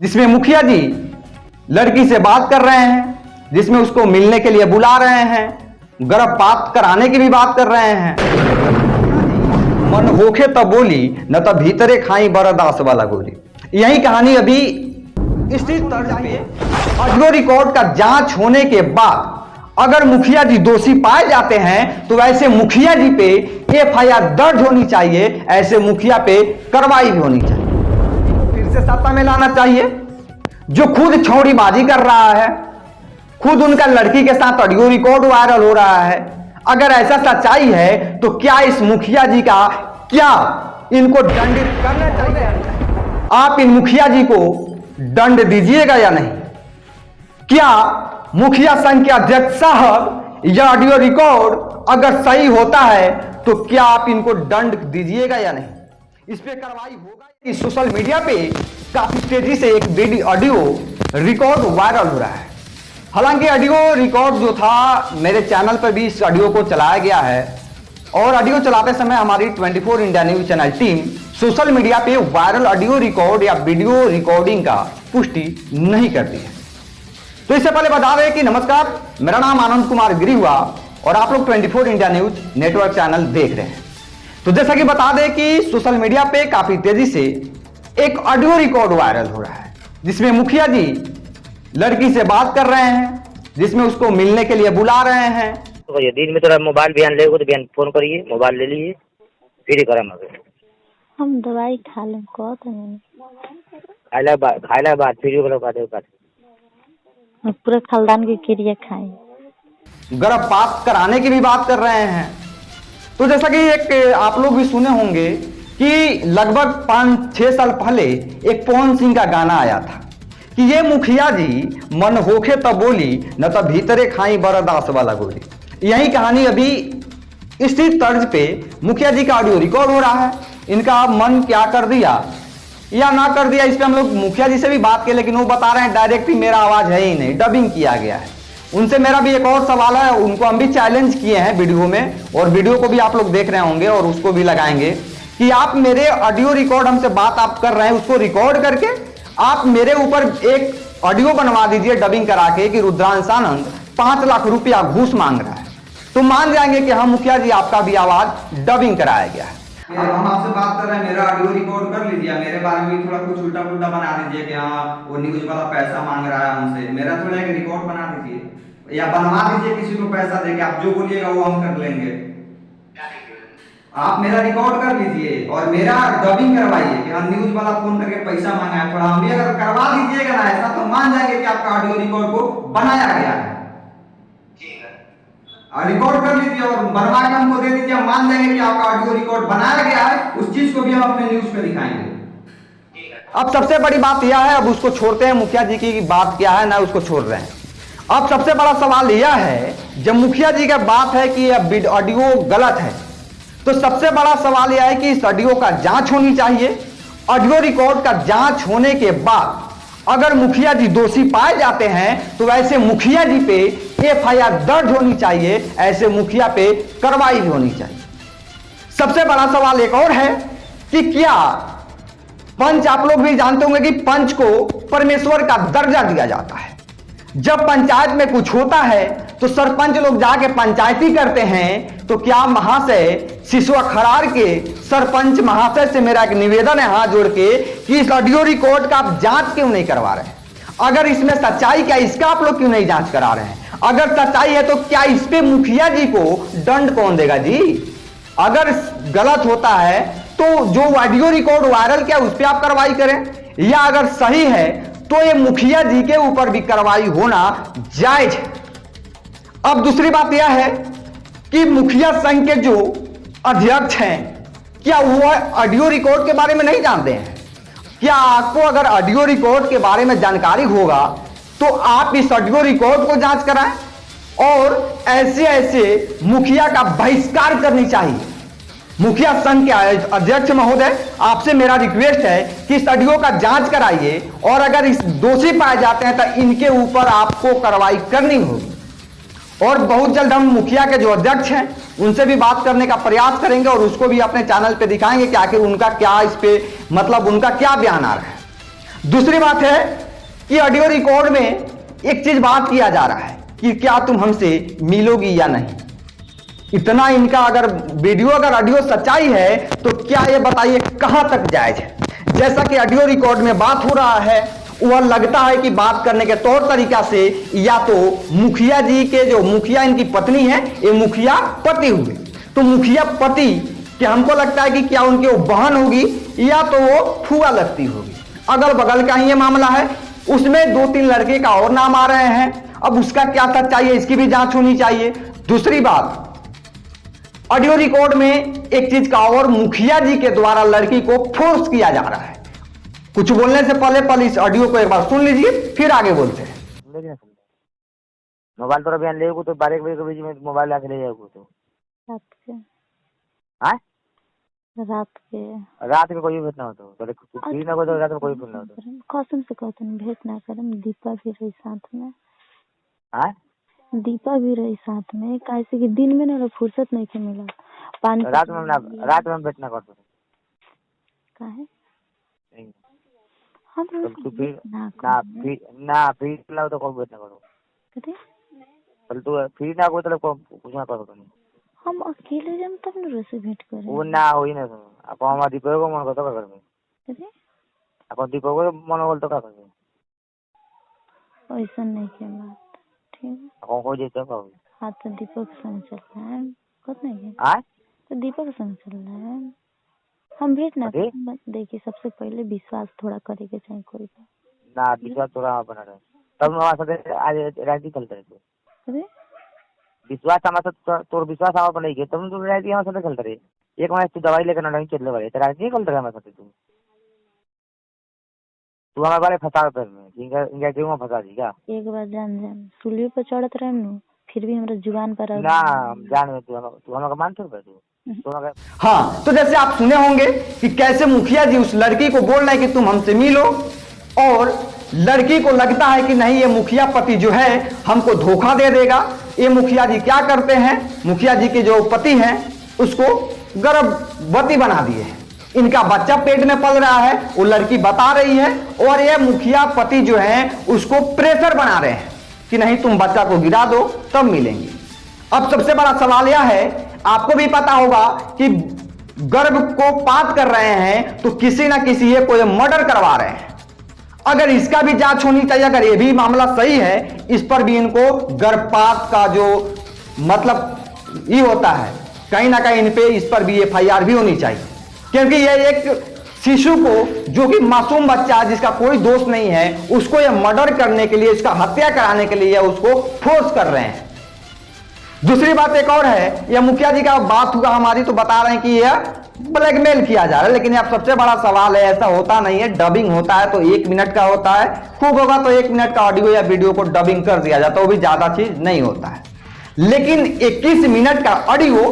जिसमें मुखिया जी लड़की से बात कर रहे हैं, जिसमें उसको मिलने के लिए बुला रहे हैं, गर्भपात कराने की भी बात कर रहे हैं। मन होखे तब बोली न तब भीतरे खाई बरदास वाला गोली। यही कहानी अभी इसी तर्ज पे ऑडियो रिकॉर्ड का जांच होने के बाद अगर मुखिया जी दोषी पाए जाते हैं तो ऐसे मुखिया जी पे एफआईआर दर्ज होनी चाहिए, ऐसे मुखिया पे कार्रवाई भी होनी चाहिए। फिर से सत्ता में लाना चाहिए। जो खुद छौड़ीबाजी कर रहा है, खुद उनका लड़की के साथ ऑडियो रिकॉर्ड वायरल हो रहा है, अगर ऐसा सच्चाई है तो क्या इस मुखिया जी का क्या इनको दंडित करना चाहिए? आप इन मुखिया जी को दंड दीजिएगा या नहीं? क्या मुखिया संघ के अध्यक्ष साहब यह ऑडियो रिकॉर्ड अगर सही होता है तो क्या आप इनको दंड दीजिएगा या नहीं? इस पे कार्रवाई होगा? कि सोशल मीडिया पे काफी तेजी से एक वीडियो ऑडियो रिकॉर्ड वायरल हो रहा है। हालांकि ऑडियो रिकॉर्ड जो था मेरे चैनल पर भी इस ऑडियो को चलाया गया है और ऑडियो चलाते समय हमारी 24 India news channel team social media पे वायरल ऑडियो रिकॉर्ड या वीडियो रिकॉर्डिंग का पुष्टि नहीं करती है। तो इससे पहले बता दें कि नमस्कार, मेरा नाम आनंद कुमार गिरी हुआ और आप लोग 24 इंडिया न्यूज नेटवर्क चैनल देख रहे हैं। तो जैसा कि बता दें कि सोशल मीडिया पे काफी तेजी से एक ऑडियो रिकॉर्ड वायरल हो रहा है, जिसमें मुखिया जी लड़की से बात कर रहे हैं, जिसमें उसको मिलने के लिए बुला रहे हैं। तो दिन में थोड़ा मोबाइल बयान लेगो तो बयान फोन करिए, मोबाइल ले लीजिए, फिर ही करम हम दवाई खा लें कहते हैं खाइला बाद फिर पूरे खानदान की क्रिया खाए। गर्भपात कराने की भी बात कर रहे हैं। तो जैसा कि एक आप लोग भी सुने होंगे कि लगभग 5-6 साल पहले एक पवन सिंह का गाना आया था कि ये मुखिया जी मन होखे तब बोली न तब भीतरे खाई बरदास वाला गोली। यही कहानी अभी इसी तर्ज पे मुखिया जी का ऑडियो रिकॉर्ड हो रहा है। इनका मन क्या कर दिया या ना कर दिया, इस पे हम लोग मुखिया जी से भी बात की, लेकिन वो बता रहे हैं डायरेक्ट ही मेरा आवाज है ही नहीं, डबिंग किया गया है। उनसे मेरा भी एक और सवाल है, उनको हम भी चैलेंज किए हैं वीडियो में और वीडियो को भी आप लोग देख रहे होंगे और उसको भी लगाएंगे कि आप मेरे ऑडियो रिकॉर्ड हमसे बात आप कर रहे हैं उसको रिकॉर्ड करके आप मेरे ऊपर एक ऑडियो बनवा दीजिए डबिंग करा के कि रुद्रांश आनंद 5 लाख रुपया घूस मांग रहा है, तो मान जाएंगे कि हाँ मुखिया जी आपका भी आवाज डबिंग कराया गया है। हम आपसे बात कर रहे हैं, मेरा ऑडियो रिकॉर्ड कर लीजिए, मेरे बारे में भी थोड़ा कुछ उल्टा पुल्टा बना दीजिए कि हाँ वो न्यूज वाला पैसा मांग रहा है हमसे, मेरा थोड़ा एक रिकॉर्ड बना दीजिए या बनवा दीजिए किसी को पैसा देके, आप जो बोलिएगा वो हम कर लेंगे। आप मेरा रिकॉर्ड कर लीजिए और मेरा डबिंग करवाइए कि हाँ न्यूज वाला फोन करके पैसा मांगा है, थोड़ा हम भी अगर करवा दीजिएगा ना ऐसा तो मान जाएंगे कि आपका ऑडियो रिकॉर्ड को बनाया गया है। रिकॉर्ड कर लीजिए और बनवा के हमको दे दीजिए, हम मान जाएंगे कि आपका ऑडियो रिकॉर्ड बनाया गया है, उस चीज को भी हम अपने न्यूज पे दिखाएंगे। अब सबसे बड़ी बात यह है, अब उसको छोड़ते हैं, मुखिया जी की बात क्या है ना उसको छोड़ रहे हैं। अब सबसे बड़ा सवाल यह है, जब मुखिया जी का बात है कि यह ऑडियो गलत है, तो सबसे बड़ा सवाल यह है कि इस ऑडियो का जांच होनी चाहिए। ऑडियो रिकॉर्ड का जांच होने के बाद अगर मुखिया जी दोषी पाए जाते हैं तो ऐसे मुखिया जी पे एफआईआर दर्ज होनी चाहिए, ऐसे मुखिया पे कार्रवाई भी होनी चाहिए। सबसे बड़ा सवाल एक और है कि क्या पंच, आप लोग भी जानते होंगे कि पंच को परमेश्वर का दर्जा दिया जाता है। जब पंचायत में कुछ होता है तो सरपंच लोग जाके पंचायती करते हैं, तो क्या महाशय सिसवा खरार के सरपंच महाशय से मेरा एक निवेदन है हाथ जोड़ के कि इस ऑडियो रिकॉर्ड का आप जांच क्यों नहीं करवा रहे हैं? अगर इसमें सच्चाई क्या इसका आप लोग क्यों नहीं जांच करा रहे हैं? अगर सच्चाई है तो क्या इस पे मुखिया जी को दंड कौन देगा जी? अगर गलत होता है तो जो ऑडियो रिकॉर्ड वायरल किया उस पर आप कार्रवाई करें, या अगर सही है तो ये मुखिया जी के ऊपर भी कार्रवाई होना जायज है। अब दूसरी बात यह है कि मुखिया संघ के जो अध्यक्ष हैं क्या वो ऑडियो रिकॉर्ड के बारे में नहीं जानते हैं? क्या आपको अगर ऑडियो रिकॉर्ड के बारे में जानकारी होगा तो आप इस ऑडियो रिकॉर्ड को जांच कराएं और ऐसे मुखिया का बहिष्कार करनी चाहिए। मुखिया संघ के अध्यक्ष महोदय, आपसे मेरा रिक्वेस्ट है कि इस ऑडियो का जांच कराइए और अगर इस दोषी पाए जाते हैं तो इनके ऊपर आपको कार्रवाई करनी होगी। और बहुत जल्द हम मुखिया के जो अध्यक्ष हैं उनसे भी बात करने का प्रयास करेंगे और उसको भी अपने चैनल पे दिखाएंगे कि आखिर उनका क्या इस पे मतलब उनका क्या बयान आ रहा है। दूसरी बात है कि ऑडियो रिकॉर्ड में एक चीज बात किया जा रहा है कि क्या तुम हमसे मिलोगी या नहीं। इतना इनका अगर वीडियो अगर ऑडियो सच्चाई है तो क्या ये बताइए कहां तक जायज है। जैसा कि ऑडियो रिकॉर्ड में बात हो रहा है, वह लगता है कि बात करने के तौर तरीका से या तो मुखिया जी के जो मुखिया इनकी पत्नी है, ये मुखिया पति हुए, तो मुखिया पति कि हमको लगता है कि क्या उनकी वो बहन होगी या तो वो फुआ लगती होगी। अगल बगल का ही ये मामला है, उसमें 2-3 लड़के का और नाम आ रहे हैं। अब उसका क्या सच्चाई है इसकी भी जांच होनी चाहिए। दूसरी बात, ऑडियो रिकॉर्ड में एक चीज का और, मुखिया जी के द्वारा लड़की को फोर्स किया जा रहा है। कुछ बोलने से पहले इस ऑडियो को एक बार सुन लीजिए, फिर आगे बोलते हैं। मोबाइल तो बयान ले तो 12 बजे के बीच में मोबाइल लाके ले जाओगे तो रात के हाँ रात के कोई भेजना हो तो फ्री ना हो तो रात में कोई भेजना हो तो कसम से कहते हैं भेंट ना करम। दीपा भी रही साथ में, हाँ दीपा भी रही साथ में, कैसे कि दिन में ना फुर्सत नहीं के मिला। पानी रात में भेंट ना कर दो काहे नहीं हम तो फिर ना फ्री लाओ तो कोई भेंट ना करो कहते पर तू फ्री ना हो तो कुछ ना करो तुम। हम अकेले जाम तब न रसे भेंट करे वो ना होई ना आप हमारा दीपक को मन करता कर में कहते आप दीपक को मन बोल तो का कर ऐसा नहीं के बात ठीक है। आप हो जाए तो हाँ तो दीपक संग चल रहा है कत नहीं है हां तो दीपक संग चल रहा है। हम भेंट ना देखिए, सबसे पहले विश्वास थोड़ा करे के चाहिए कोई ना विश्वास थोड़ा बना रहे तब हमारे साथ आज राजनीति चलते रहे विश्वास हमारे साथ तोर विश्वास हमारे पर नहीं है तुम तो राजनीति हमारे साथ चलते रहे। एक महीने तू दवाई लेकर नहीं चलने वाले तो राजनीति चलते रहे हमारे साथ तू हमारे बारे फंसा पैर में इनका जीव में फंसा दी क्या। एक बार जान सूली पर चढ़त रहे न फिर भी हमारा जुबान पर ना जान में तू हमारा मान सकता तू। हाँ, तो जैसे आप सुने होंगे कि कैसे मुखिया जी उस लड़की को बोल रहे हैं कि तुम हमसे मिलो, और लड़की को लगता है कि नहीं ये मुखिया पति जो है हमको धोखा दे देगा। ये मुखिया जी क्या करते हैं, मुखिया जी के जो पति हैं उसको गर्भवती बना दिए हैं। इनका बच्चा पेट में पल रहा है, वो लड़की बता रही है, और ये मुखिया पति जो है उसको प्रेशर बना रहे हैं कि नहीं तुम बच्चा को गिरा दो तब मिलेंगे। अब सबसे बड़ा सवाल यह है, आपको भी पता होगा कि गर्भ को पात कर रहे हैं तो किसी ना किसी ये कोई मर्डर करवा रहे हैं। अगर इसका भी जांच होनी चाहिए। अगर ये भी मामला सही है, इस पर भी इनको गर्भपात का जो मतलब ये होता है, कहीं ना कहीं इन पे इस पर भी FIR भी होनी चाहिए, क्योंकि ये एक शिशु को जो कि मासूम बच्चा है जिसका कोई दोष नहीं है, उसको ये मर्डर करने के लिए, इसका हत्या कराने के लिए उसको फोर्स कर रहे हैं। दूसरी बात एक और है, यह मुखिया जी का बात हुआ हमारी तो बता रहे हैं कि यह ब्लैकमेल किया जा रहा है, लेकिन यह सबसे बड़ा सवाल है, ऐसा होता नहीं है। डबिंग होता है तो 1 मिनट का होता है, खूब होगा तो 1 मिनट का ऑडियो या वीडियो को डबिंग कर दिया जाता है, वो भी ज्यादा चीज नहीं होता है। लेकिन 21 मिनट का ऑडियो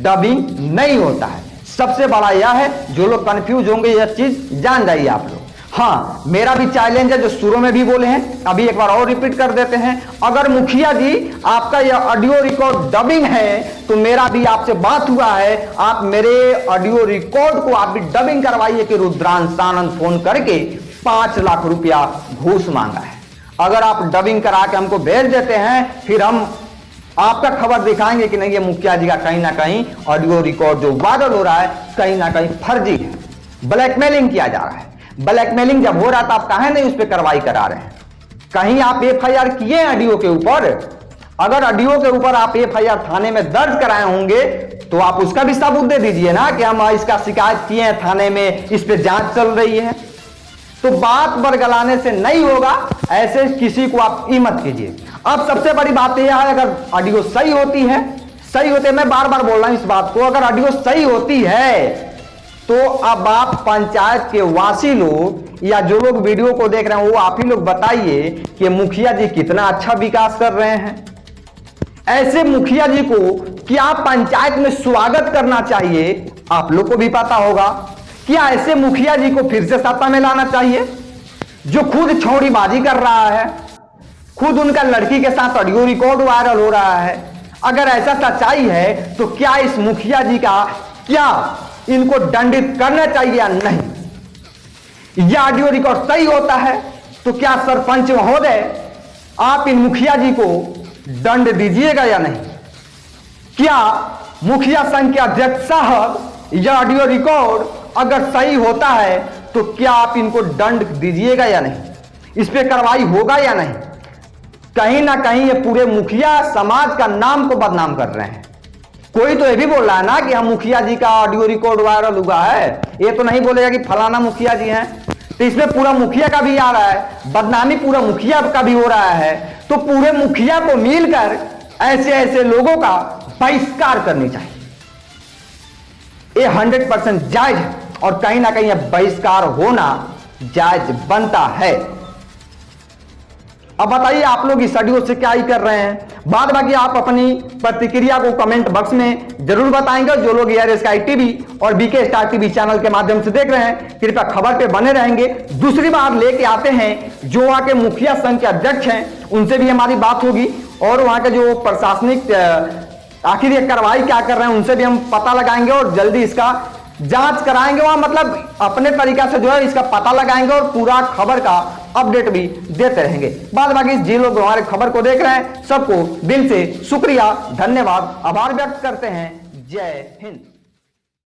डबिंग नहीं होता है। सबसे बड़ा यह है, जो लोग कंफ्यूज होंगे यह चीज जान जाइए आप लोग। हाँ, मेरा भी चैलेंज है जो शुरू में भी बोले हैं, अभी एक बार और रिपीट कर देते हैं। अगर मुखिया जी आपका यह ऑडियो रिकॉर्ड डबिंग है तो मेरा भी आपसे बात हुआ है, आप मेरे ऑडियो रिकॉर्ड को आप भी डबिंग करवाइए कि रुद्रांश आनंद फोन करके 5 लाख रुपया घूस मांगा है। अगर आप डबिंग करा के हमको भेज देते हैं, फिर हम आपका खबर दिखाएंगे कि नहीं ये मुखिया जी का कहीं ना कहीं ऑडियो रिकॉर्ड जो वायरल हो रहा है कहीं ना कहीं फर्जी है, ब्लैकमेलिंग किया जा रहा है। ब्लैकमेलिंग जब हो रहा था आप कहे नहीं उस पर कार्रवाई करा रहे हैं? कहीं आप FIR किए ऑडियो के ऊपर? अगर ऑडियो के ऊपर आप FIR थाने में दर्ज कराए होंगे तो आप उसका भी सबूत दे दीजिए ना कि हम इसका शिकायत किए हैं थाने में, इस पे जांच चल रही है। तो बात बरगलाने से नहीं होगा, ऐसे किसी को आप मत कीजिए। अब सबसे बड़ी बात यह है, अगर ऑडियो सही होती है, मैं बार बार बोल रहा हूं इस बात को, अगर ऑडियो सही होती है तो अब आप पंचायत के वासी लोग या जो लोग वीडियो को देख रहे हैं वो आप ही लोग बताइए कि मुखिया जी कितना अच्छा विकास कर रहे हैं। ऐसे मुखिया जी को क्या पंचायत में स्वागत करना चाहिए? आप लोग को भी पता होगा। क्या ऐसे मुखिया जी को फिर से सत्ता में लाना चाहिए जो खुद छौड़ीबाजी कर रहा है, खुद उनका लड़की के साथ ऑडियो रिकॉर्ड वायरल हो रहा है? अगर ऐसा सच्चाई है तो क्या इस मुखिया जी का क्या इनको दंडित करना चाहिए या नहीं? यह ऑडियो रिकॉर्ड सही होता है तो क्या सरपंच महोदय आप इन मुखिया जी को दंड दीजिएगा या नहीं? क्या मुखिया संघ के अध्यक्ष साहब यह ऑडियो रिकॉर्ड अगर सही होता है तो क्या आप इनको दंड दीजिएगा या नहीं? इस पे कार्रवाई होगा या नहीं? कहीं ना कहीं ये पूरे मुखिया समाज का नाम को बदनाम कर रहे हैं। कोई तो ये भी बोल रहा है ना कि हम मुखिया जी का ऑडियो रिकॉर्ड वायरल हुआ है, ये तो नहीं बोलेगा कि फलाना मुखिया जी हैं। तो इसमें पूरा मुखिया का भी आ रहा है, बदनामी पूरा मुखिया का भी हो रहा है। तो पूरे मुखिया को मिलकर ऐसे ऐसे लोगों का बहिष्कार करनी चाहिए। ये 100% जायज है और कहीं ना कहीं यह बहिष्कार होना जायज बनता है। अब बताइए आप लोग इस ऑडियो से क्या ही कर रहे हैं? बाद बाकी आप अपनी प्रतिक्रिया को कमेंट बॉक्स में जरूर बताएंगे। जो लोग AR स्काई टीवी और BK स्टार टीवी चैनल के माध्यम से देख रहे हैं, कृपया खबर पे बने रहेंगे। दूसरी बात लेके आते हैं जो वहां के मुखिया संघ के अध्यक्ष हैं, उनसे भी हमारी बात होगी और वहां के जो प्रशासनिक आखिर ये कार्रवाई क्या कर रहे हैं उनसे भी हम पता लगाएंगे और जल्दी इसका जांच कराएंगे। वहां मतलब अपने तरीका से जो है इसका पता लगाएंगे और पूरा खबर का अपडेट भी देते रहेंगे। बाद बाकी जी लोग हमारे खबर को देख रहे हैं सबको दिल से शुक्रिया, धन्यवाद, आभार व्यक्त करते हैं। जय हिंद।